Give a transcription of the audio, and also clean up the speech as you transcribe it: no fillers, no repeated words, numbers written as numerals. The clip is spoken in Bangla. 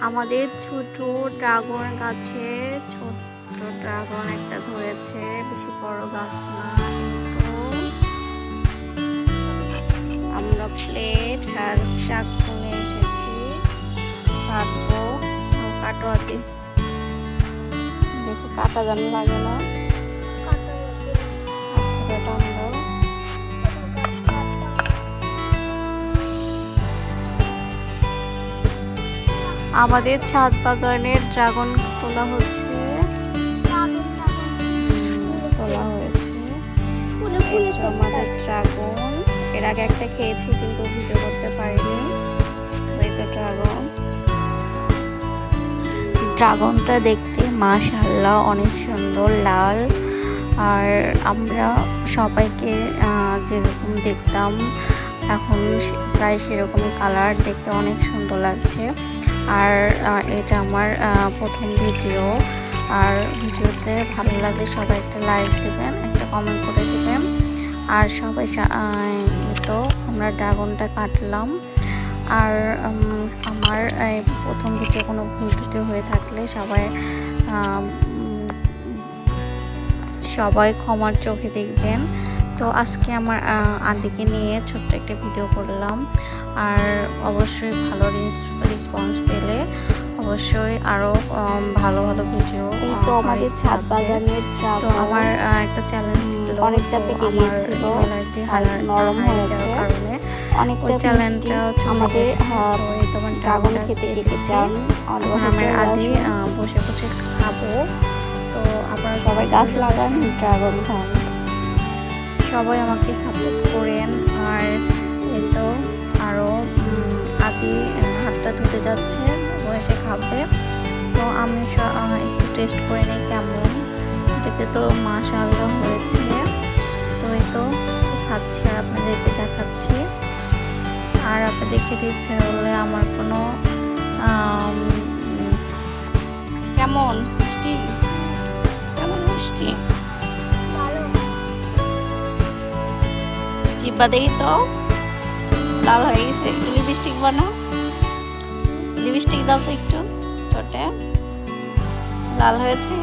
আমাদের ছোট ড্রাগন গাছে ছোট ড্রাগন একটা ধরেছে, বেশি বড় গাছ না। তো আমরা প্লেট আর চাকু নিয়ে এসেছি, কাটবো। কাটো আদি, দেখো কাটা যেন লাগে না। আস্তে করে টান দাও। আমাদের ছাদ বাগানের ড্রাগন তোলা হচ্ছে, তোলা হয়েছে। আমাদের ড্রাগন এর আগে একটা খেয়েছি কিন্তু ভিডিও করতে পারিনি। এই তো ড্রাগনটা দেখতে মাশাআল্লাহ অনেক সুন্দর লাল। আর আমরা সবাইকে যেরকম দেখতাম এখন প্রায় সেরকমই কালার, দেখতে অনেক সুন্দর লাগছে। আর এটা আমার প্রথম ভিডিও। আর ভিডিওতে ভালো লাগলে সবাই একটা লাইক দেবেন, একটা কমেন্ট করে দেবেন। আর সবাই তো আমরা ড্রাগনটা কাটলাম। আর আমার প্রথম ভিডিও কোনো ভুল ত্রুটি হয়ে থাকলে সবাই ক্ষমার চোখে দেখবেন। তো আজকে আমার আদিকে নিয়ে ছোট্ট একটা ভিডিও করলাম। আর অবশ্যই ভালো রেসপন্স পেলে অবশ্যই আরও ভালো ভালো ভিডিও। এই তো আমাদের ছাদ বাগানের তো আমার একটা চ্যালেঞ্জ ছিল, অনেকটা পেকে গিয়েছিল আর নরম হয়েছে কারণে অনেকটা চ্যালেঞ্জটা আমাদের ড্রাগন খেতে দিতে চান। আমার আদি বসে বসে খাবো। তো আপনারা সবাই গাছ লাগান, ড্রাগন খান, সবাই আমাকে সাপোর্ট করেন। আর এই তো আরও আদি হাতটা ধুতে যাচ্ছে, বসে খাবে। তো আমি একটু টেস্ট করে নিই কেমন দেখতে। তো মাশাআল্লাহ হয়েছে। তো এই তো খাচ্ছি আর আপনাদেরকে দেখাচ্ছি। আর আপনাদের খেতে ইচ্ছা হলে আমার কোনো কেমন মিষ্টি, কেমন মিষ্টি জিব্বা দেখি তো লাল হয়ে গেছে। লিপস্টিক বানাও, লিপস্টিক দাও তো একটু, ঠোঁটে লাল হয়েছে।